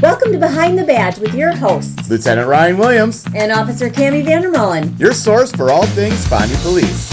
Welcome to Behind the Badge with your hosts, Lieutenant Ryan Williams, and Officer Cammie Vandermolen. your source for all things Bonnie Police.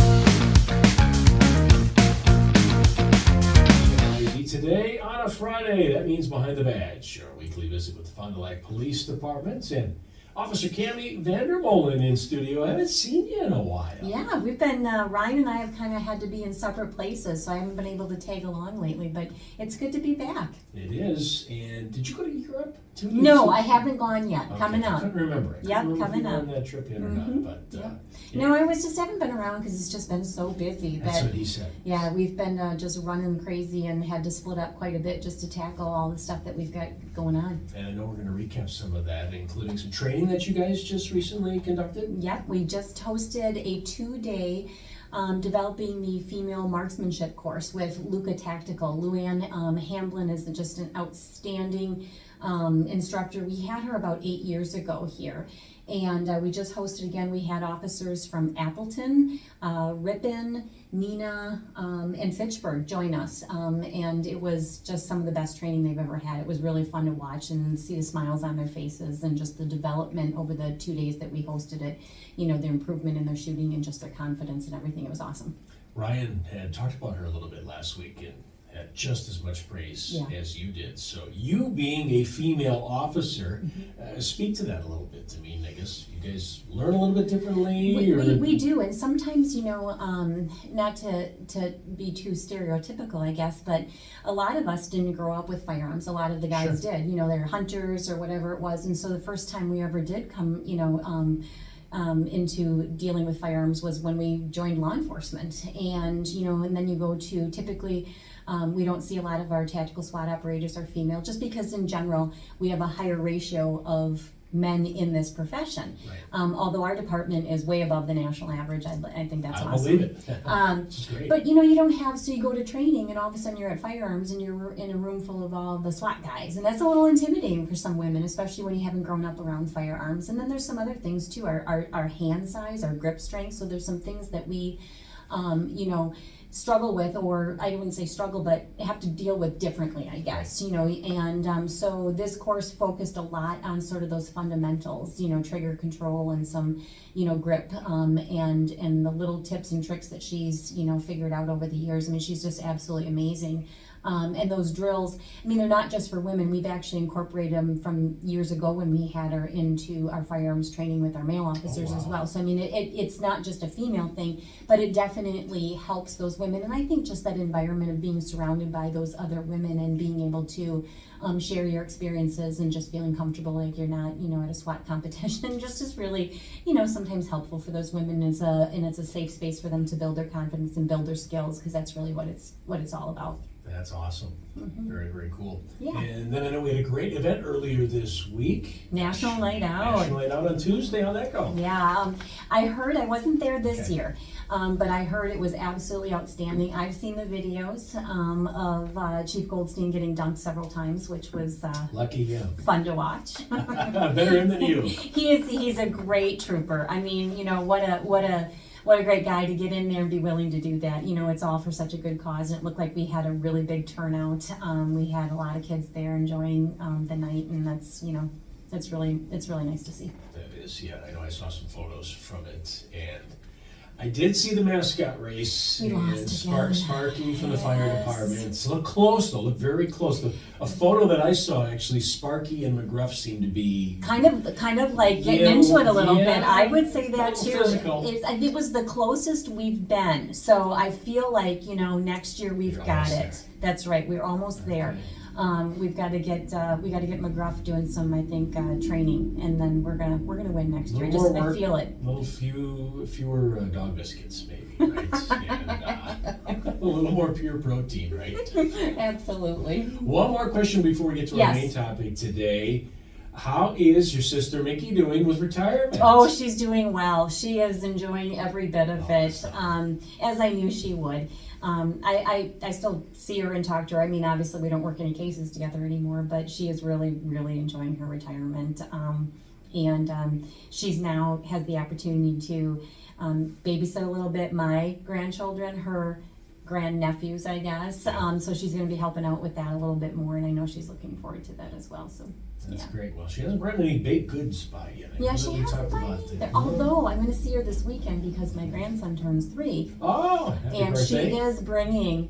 Today on a Friday, that means Behind the Badge, our weekly visit with the Fond du Lac Police Department, and Officer Cammie Vandermolen in studio. I haven't seen you in a while. Yeah, we've been, Ryan and I have kind of had to be in separate places, so I haven't been able to tag along lately, but it's good to be back. It is. And did you go to Europe? No, I haven't gone yet. Okay, Coming I up. couldn't remember. Yep, If coming you were up. on that trip yet or not, but Yeah. yeah. No, I haven't been around because it's just been so busy. That's that, what he said. Yeah, we've been just running crazy and had to split up quite a bit just to tackle all the stuff that we've got going on. And I know we're going to recap some of that, including some training that you guys just recently conducted. Yep, we just hosted a 2-day developing the female marksmanship course with Luca Tactical. Luann Hamblin is just an outstanding instructor. We had her about 8 years ago here, and we just hosted again. We had officers from Appleton, Ripon, Neenah, and Fitchburg join us, and it was just some of the best training they've ever had. It was really fun to watch and see the smiles on their faces and just the development over the 2 days that we hosted it, you know, their improvement in their shooting and just their confidence and everything. It was awesome. Ryan had talked about her a little bit last week and had just as much praise as you did. So you being a female officer, speak to that a little bit to me. I guess you guys learn a little bit differently? We do, and sometimes, you know, not to be too stereotypical, I guess, but a lot of us didn't grow up with firearms. A lot of the guys did, you know, they're hunters or whatever it was, and so the first time we ever did come, you know, into dealing with firearms was when we joined law enforcement. And, you know, and then you go to typically, we don't see a lot of our tactical SWAT operators are female, just because in general we have a higher ratio of men in this profession. Right. Although our department is way above the national average, I think that's I awesome. believe it. It's great. But you know, you don't have, so you go to training and all of a sudden you're at firearms and you're in a room full of all the SWAT guys, and that's a little intimidating for some women, especially when you haven't grown up around firearms. And then there's some other things too, our hand size, our grip strength. So there's some things that we, you know, struggle with, or I wouldn't say struggle, but have to deal with differently, I guess, you know, and so this course focused a lot on sort of those fundamentals, you know, trigger control and some, you know, grip, and the little tips and tricks that she's, you know, figured out over the years. I mean, she's just absolutely amazing. And those drills, I mean, they're not just for women. We've actually incorporated them from years ago when we had her into our firearms training with our male officers as well. So, I mean, it's not just a female thing, but it definitely helps those women. And I think just that environment of being surrounded by those other women and being able to share your experiences and just feeling comfortable, like you're not, you know, at a SWAT competition, just is really, you know, sometimes helpful for those women. And it's a safe space for them to build their confidence and build their skills, because that's really what it's all about. That's awesome. Very, very cool. Yeah. And then I know we had a great event earlier this week. National Night Out. National Night Out on Tuesday. How'd that go? Yeah, I heard, I wasn't there this year, but I heard it was absolutely outstanding. I've seen the videos of Chief Goldstein getting dunked several times, which was Lucky him. fun to watch. Better him than you. He's a great trooper. I mean, you know, what a great guy to get in there and be willing to do that. You know, it's all for such a good cause, and it looked like we had a really big turnout. We had a lot of kids there enjoying the night, and that's, you know, it's really nice to see. That is, yeah. I know I saw some photos from it, and I did see the mascot race. We lost again. Sparky from the fire department. It's looked close though, looked very close. A photo that I saw, actually, Sparky and McGruff seemed to be kind of like getting into it a little bit. I would say that too. Physical. It was the closest we've been. So I feel like, you know, next year we've got it. There. That's right. We're almost there. We've got to get McGruff doing some, I think, training, and then we're gonna win next year. Just I feel it. A little fewer dog biscuits, maybe, right? And a little more pure protein, right? Absolutely. One more question before we get to our main topic today. How is your sister Mickey doing with retirement? Oh, she's doing well. She is enjoying every bit of it, as I knew she would. I still see her and talk to her. I mean, obviously we don't work any cases together anymore, but she is really, really enjoying her retirement. And she's now has the opportunity to babysit a little bit my grandchildren. Her grandnephews, I guess. So she's going to be helping out with that a little bit more, and I know she's looking forward to that as well. So That's yeah. great. Well, she hasn't brought any baked goods by yet. I Yeah, know she that we hasn't talked brought about either. that. Although I'm going to see her this weekend because my grandson turns 3, Oh, happy and birthday. she is bringing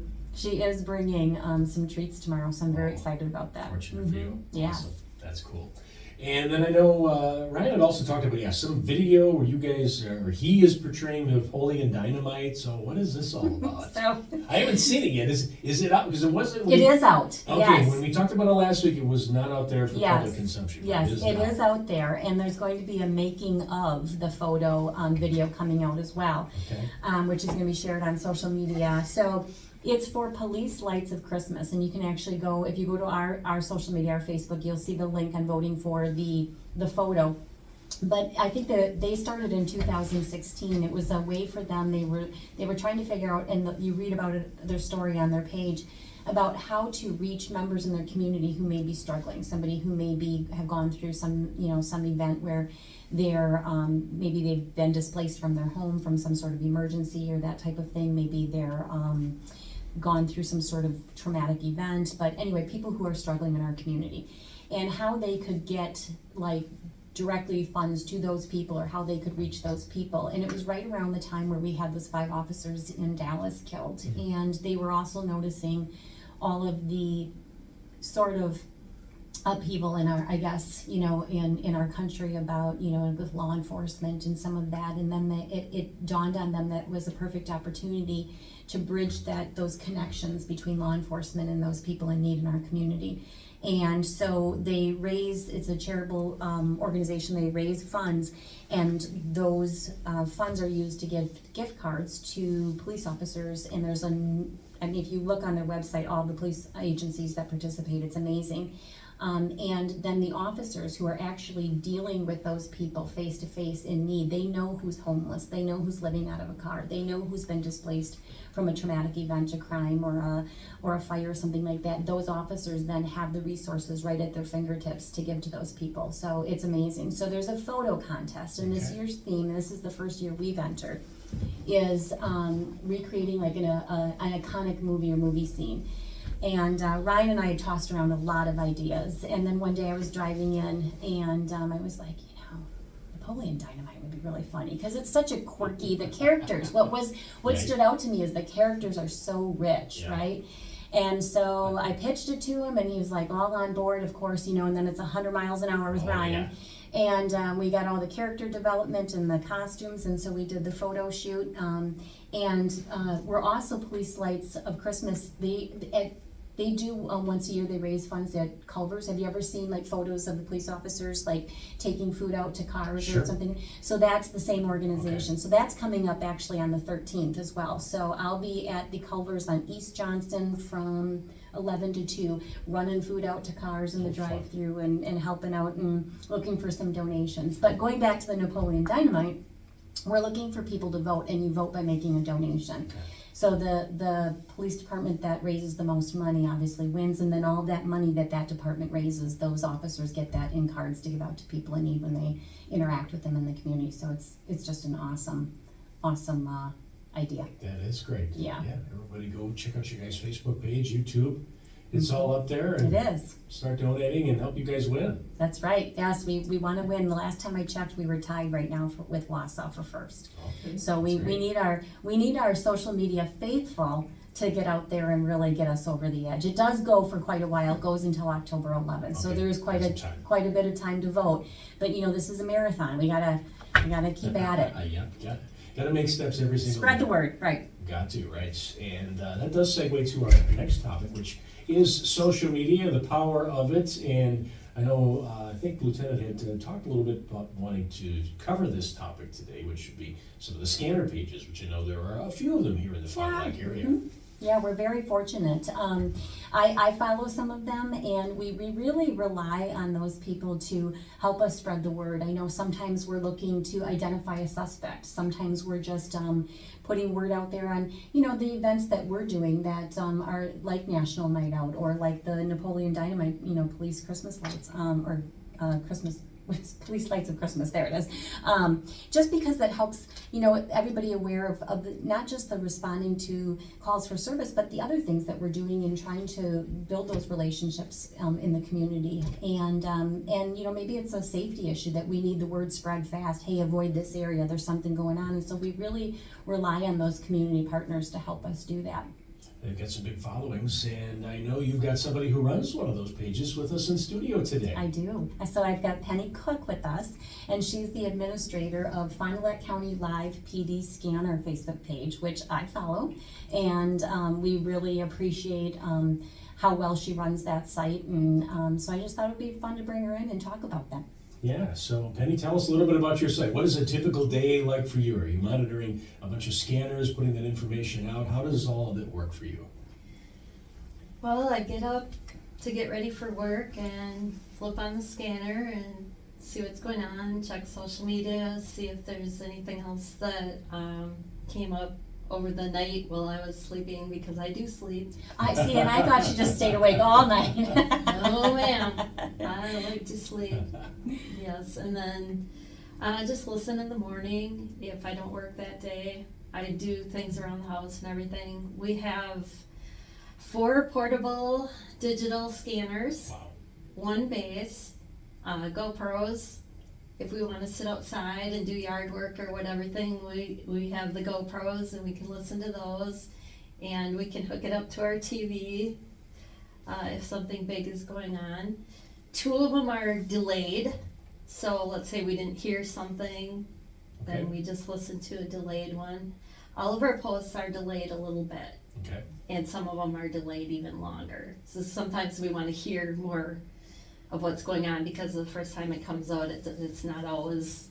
some treats tomorrow. So I'm very excited about that. Fortunate for you. Yes. Awesome. That's cool. And then I know Ryan had also talked about some video where you guys, or he is portraying Napoleon Dynamite. So what is this all about? So I haven't seen it yet. Is it out? Because it wasn't. it is out. Okay, Yes. when we talked about it last week, it was not out there for Yes. public consumption. right? Yes, it now. is out there, and there's going to be a making of the photo video coming out as well, Okay. which is going to be shared on social media. So it's for Police Lights of Christmas, and you can actually go, if you go to our social media, our Facebook, you'll see the link on voting for the photo. But I think that they started in 2016. It was a way for them. They were trying to figure out, and you read about it, their story on their page, about how to reach members in their community who may be struggling. Somebody who maybe have gone through some event where they're maybe they've been displaced from their home from some sort of emergency or that type of thing. Maybe they're gone through some sort of traumatic event. But anyway, people who are struggling in our community, and how they could get directly funds to those people, or how they could reach those people. And it was right around the time where we had those 5 officers in Dallas killed. And they were also noticing all of the sort of upheaval in our, I guess, in our country about, with law enforcement and some of that. And then it dawned on them that it was a perfect opportunity to bridge those connections between law enforcement and those people in need in our community. And so they raised, it's a charitable organization, they raise funds, and those funds are used to give gift cards to police officers. And if you look on their website, all the police agencies that participate, it's amazing. And then the officers who are actually dealing with those people face to face in need, they know who's homeless, they know who's living out of a car, they know who's been displaced from a traumatic event, a crime, or a fire or something like that. Those officers then have the resources right at their fingertips to give to those people. So it's amazing. So there's a photo contest, and this year's theme, and this is the first year we've entered, is recreating an iconic movie or movie scene. And Ryan and I had tossed around a lot of ideas, and then one day I was driving in, and I was like, Napoleon Dynamite would be really funny because it's such a quirky, the characters, what stood out to me is the characters are so rich, right? And so I pitched it to him, and he was like all on board, of course, and then it's 100 miles an hour with Ryan. Yeah. And we got all the character development and the costumes, and so we did the photo shoot. And we're also Police Lights of Christmas. They do once a year, they raise funds at Culver's. Have you ever seen photos of the police officers taking food out to cars or something? So that's the same organization. Okay. So that's coming up actually on the 13th as well. So I'll be at the Culver's on East Johnston from 11 to 2, running food out to cars in the drive-through and helping out and looking for some donations. But going back to the Napoleon Dynamite, we're looking for people to vote, and you vote by making a donation. Okay. So the police department that raises the most money obviously wins, and then all that money that department raises, those officers get that in cards to give out to people in need when they interact with them in the community. So it's just an awesome idea. That is great. Yeah. Everybody go check out your guys' Facebook page, YouTube. It's all up there, and it is. Start donating and help you guys win. That's right. Yes, we want to win. The last time I checked, we were tied right now with Wausau for first. Okay. So we need our social media faithful to get out there and really get us over the edge. It does go for quite a while. It goes until October 11th. Okay. So there is quite a bit of time to vote. But this is a marathon. We gotta keep at it. Got to make steps every single day. Spread the word, right. Got to, right. And that does segue to our next topic, which is social media, the power of it. And I know, I think Lieutenant had talked a little bit about wanting to cover this topic today, which would be some of the scanner pages, which I know there are a few of them here in the Fond du Lac area. Mm-hmm. Yeah, we're very fortunate. I follow some of them, and we really rely on those people to help us spread the word. I know sometimes we're looking to identify a suspect. Sometimes we're just putting word out there on, the events that we're doing that are like National Night Out or like the Napoleon Dynamite, police Christmas lights or Christmas Police Lights of Christmas, there it is. Just because that helps, everybody aware of the, not just the responding to calls for service, but the other things that we're doing in trying to build those relationships in the community. And maybe it's a safety issue that we need the word spread fast. Hey, avoid this area, there's something going on. And so we really rely on those community partners to help us do that. They've got some big followings, and I know you've got somebody who runs one of those pages with us in studio today. I do. So I've got Penny Cook with us, and she's the administrator of Fond du Lac County Live PD Scanner Facebook page, which I follow, and we really appreciate how well she runs that site, and so I just thought it would be fun to bring her in and talk about that. Yeah, so Penny, tell us a little bit about your site. What is a typical day like for you? Are you monitoring a bunch of scanners, putting that information out? How does all of it work for you? Well, I get up to get ready for work and flip on the scanner and see what's going on, check social media, see if there's anything else that came up over the night while I was sleeping, because I do sleep. I see, and I thought you just stayed awake all night. Oh, ma'am. I like to sleep. Yes, and then just listen in the morning. If I don't work that day, I do things around the house and everything. We have 4 portable digital scanners, Wow. 1 base, GoPros. If we want to sit outside and do yard work or whatever thing, we have the GoPros and we can listen to those, and we can hook it up to our TV if something big is going on. 2 of them are delayed, so let's say we didn't hear something, Okay. then we just listen to a delayed one. All of our posts are delayed a little bit, Okay. and some of them are delayed even longer. So sometimes we want to hear more of what's going on, because the first time it comes out, it's not always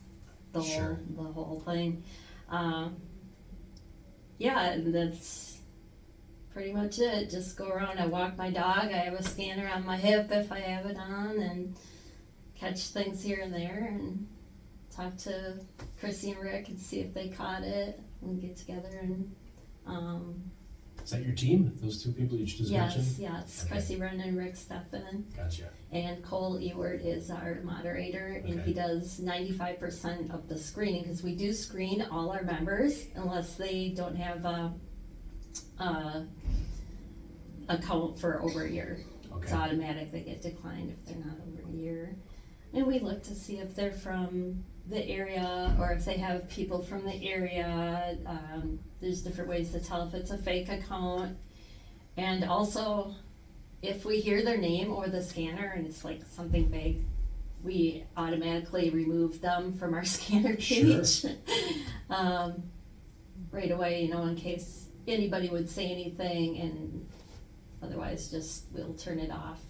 the Sure. whole thing. Yeah, and that's pretty much it. Just go around. I walk my dog. I have a scanner on my hip if I have it on, and catch things here and there, and talk to Chrissy and Rick and see if they caught it, and get together and. Is that your team? Those 2 people you just mentioned? Yes, Okay. Chrissy Wren and Rick Steffen. Gotcha. And Cole Ewert is our moderator, and he Okay. does 95% of the screening, because we do screen all our members unless they don't have a account for over a year. It's Okay. automatic, they get declined if they're not over a year. And we look to see if they're from the area, or if they have people from the area. There's different ways to tell if it's a fake account. And also, if we hear their name or the scanner and it's like something big, we automatically remove them from our scanner page. Right away, in case anybody would say anything, and otherwise just we'll turn it off.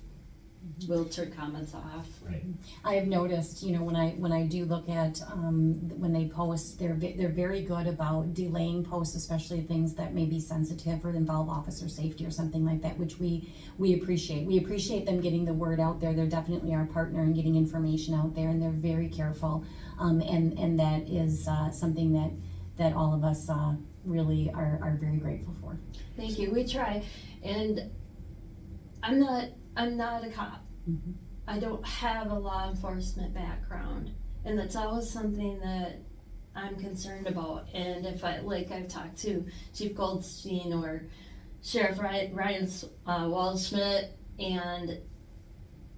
We'll turn comments off. Right. I have noticed, when I do look at when they post, they're very good about delaying posts, especially things that may be sensitive or involve officer safety or something like that, which we appreciate. We appreciate them getting the word out there. They're definitely our partner in getting information out there, and they're very careful. And that is something that all of us really are very grateful for. Thank you. We try, and I'm not a cop. Mm-hmm. I don't have a law enforcement background, and that's always something that I'm concerned about. And if I've talked to Chief Goldstein or Sheriff Ryan Waldschmidt, and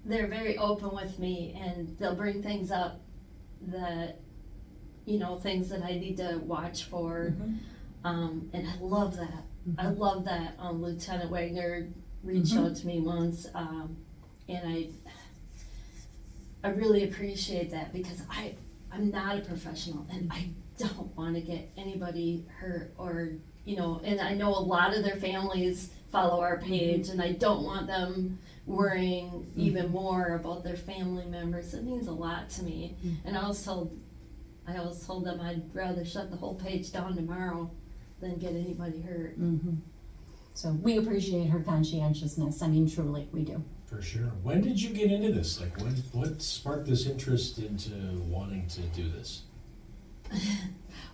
they're very open with me, and they'll bring things up that, things that I need to watch for. Mm-hmm. And I love that. Mm-hmm. I love that. Lieutenant Wagner reached Mhm. out to me once, and I really appreciate that, because I'm not a professional, and I don't want to get anybody hurt, or and I know a lot of their families follow our page, and I don't want them worrying even more about their family members. It means a lot to me. And I always told them I'd rather shut the whole page down tomorrow than get anybody hurt. Mm-hmm. So we appreciate her conscientiousness. I mean, truly, we do. For sure. When did you get into this? Like, what sparked this interest into wanting to do this?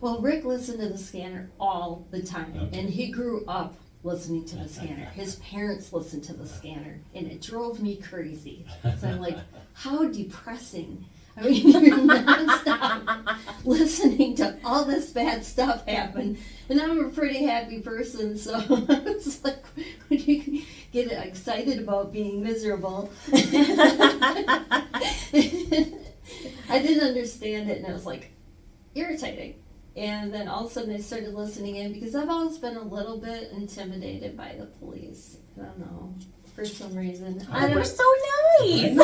Well, Rick listened to the scanner all the time, Okay. and he grew up listening to the scanner. His parents listened to the scanner, and it drove me crazy. So I'm like, how depressing. I mean, you're nonstop listening to all this bad stuff happen. And I'm a pretty happy person, so I was like, when you get excited about being miserable. I didn't understand it, and it was like irritating. And then all of a sudden I started listening in because I've always been a little bit intimidated by the police. I don't know, for some reason. I We're don't, so nice.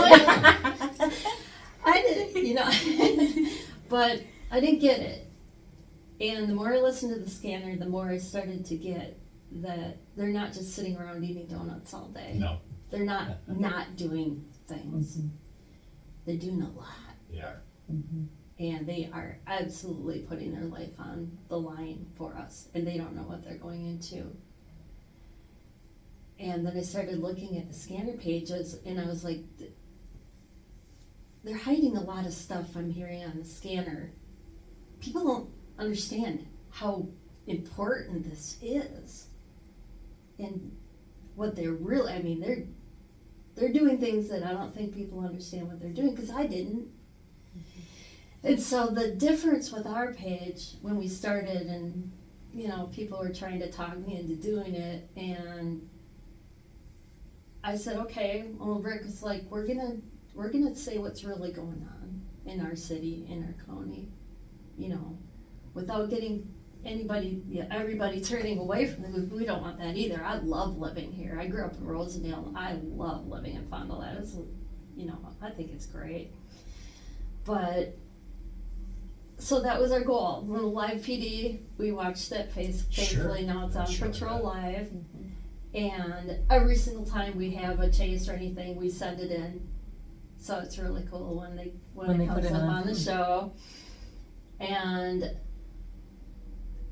I didn't, but I didn't get it. And the more I listened to the scanner, the more I started to get that they're not just sitting around eating donuts all day. No, They're not doing things. They're doing a lot. they are. And they are absolutely putting their life on the line for us. And they don't know what they're going into. And then I started looking at the scanner pages, and I was like, they're hiding a lot of stuff I'm hearing on the scanner. People don't understand how important this is. And what they're really, I mean, they're doing things that I don't think people understand what they're doing, because I didn't. And so the difference with our page when we started, and people were trying to talk me into doing it, and I said, okay, well, Rick was like, we're gonna say what's really going on in our city, in our county, without getting everybody turning away from it. We don't want that either. I love living here. I grew up in Rosendale, and I love living in Fond du Lac. I think it's great. But so that was our goal. When the live PD, we watched it faithfully. Now it's on Patrol Live. And every single time we have a chase or anything, we send it in. So it's really cool when it comes up on the show. And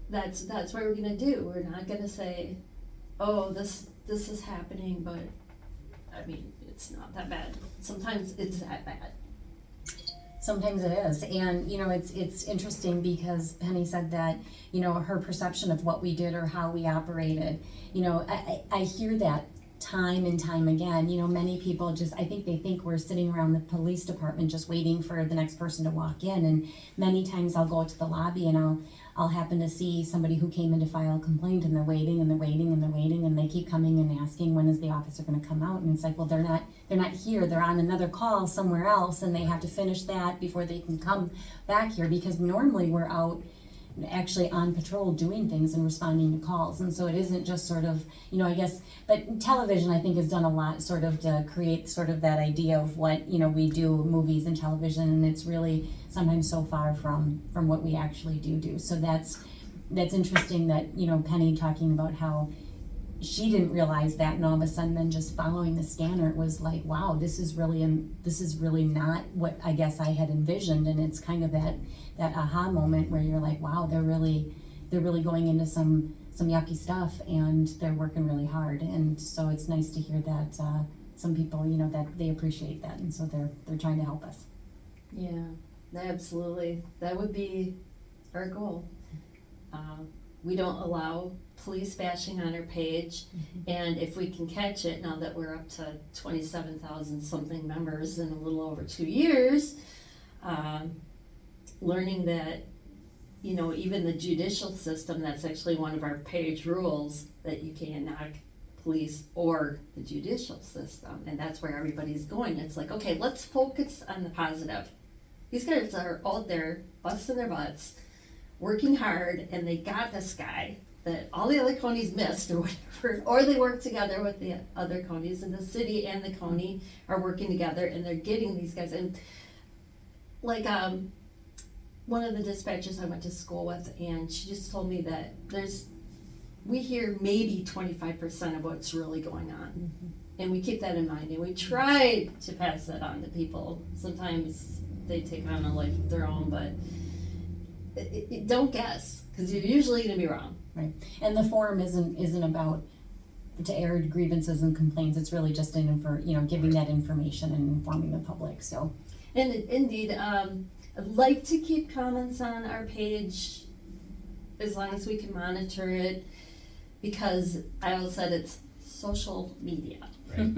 that's what we're gonna do. We're not gonna say, oh, this is happening, but I mean, it's not that bad. Sometimes it's that bad. Sometimes it is, and it's interesting because Penny said that her perception of what we did or how we operated. I hear that time and time again. Many people I think we're sitting around the police department just waiting for the next person to walk in, and many times I'll go to the lobby and I'll happen to see somebody who came in to file a complaint, and they're waiting and they're waiting and they're waiting, and they keep coming and asking, when is the officer going to come out? And it's like, well, they're not here. They're on another call somewhere else, and they have to finish that before they can come back here, because normally we're out actually on patrol doing things and responding to calls. And so it isn't just sort of, I guess, but television I think has done a lot sort of to create sort of that idea of what, we do, movies and television, and it's really sometimes so far from what we actually do. So that's interesting that, Penny talking about how she didn't realize that, and all of a sudden then just following the scanner, it was like, wow, this is really not what I guess I had envisioned. And it's kind of that aha moment where you're like, wow, they're really going into some yucky stuff, and they're working really hard. And so it's nice to hear that some people, that they appreciate that, and so they're trying to help us. Yeah, absolutely. That would be our goal. We don't allow police bashing on our page, and if we can catch it, now that we're up to 27,000 something members in a little over 2 years, learning that, even the judicial system, that's actually one of our page rules, that you can't knock police or the judicial system, and that's where everybody's going. It's like, okay, let's focus on the positive. These guys are out there busting their butts, working hard, and they got this guy that all the other counties missed or whatever, or they work together with the other counties, and the city and the county are working together, and they're getting these guys. And like one of the dispatchers I went to school with, and she just told me that we hear maybe 25% of what's really going on, and we keep that in mind, and we try to pass that on to people. Sometimes they take on a life of their own, but don't guess, because you're usually going to be wrong. Right, and the forum isn't about to air grievances and complaints. It's really just for giving that information and informing the public. So, and indeed, I'd like to keep comments on our page as long as we can monitor it, because I always said it's social media. Right.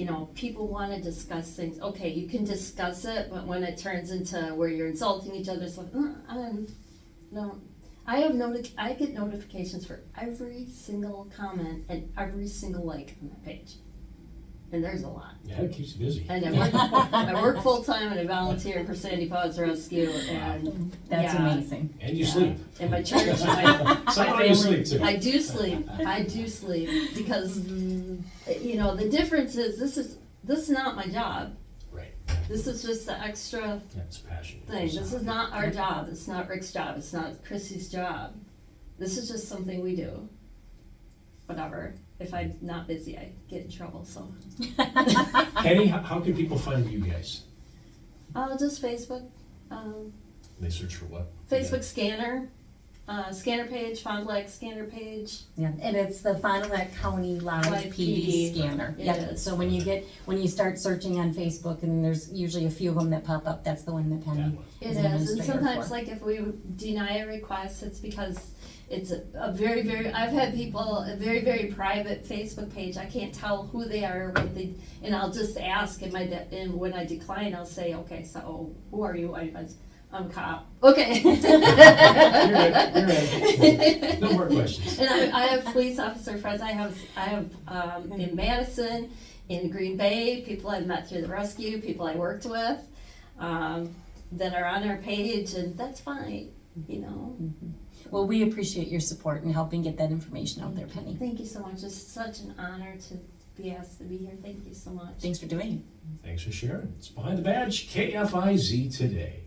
you know, people wanna discuss things, okay, you can discuss it, but when it turns into where you're insulting each other, it's like, no. I get notifications for every single comment and every single like on that page. And there's a lot. Yeah, it keeps you busy. And I work full-time and I volunteer for Sandy Paws Rescue, and That's yeah, And amazing. you yeah. sleep. And my church, my Somehow family, you sleep too. I do sleep because, you know, the difference is this is not my job. Right. This is just the extra That's passion. thing. This is not our job. It's not Rick's job. It's not Chrissy's job. This is just something we do. Whatever. If I'm not busy, I get in trouble, so. Kenny, how can people find you guys? Just Facebook. They search for what? Facebook scanner. Scanner page, Fond du Lac scanner page. Yeah, and it's the Fond du Lac County Live Live PD PD. scanner. It Yep. is. So when you start searching on Facebook, and there's usually a few of them that pop up, that's the one that Penny That one. It is is, an and administrator sometimes for. like if we deny a request, it's because it's a very, very, I've had people, a very, very private Facebook page, I can't tell who they are, what they, and I'll just ask, and when I decline, I'll say, okay, so who are you? I'm a cop. Okay. You're in. No more questions. And I have police officer friends, I have in Madison, in Green Bay, people I've met through the rescue, people I worked with, that are on our page, and that's fine, you know. Well, we appreciate your support in helping get that information out there, Penny. Thank you so much, it's such an honor to be asked to be here, thank you so much. Thanks for doing it. Thanks for sharing. It's Behind the Badge, KFIZ Today.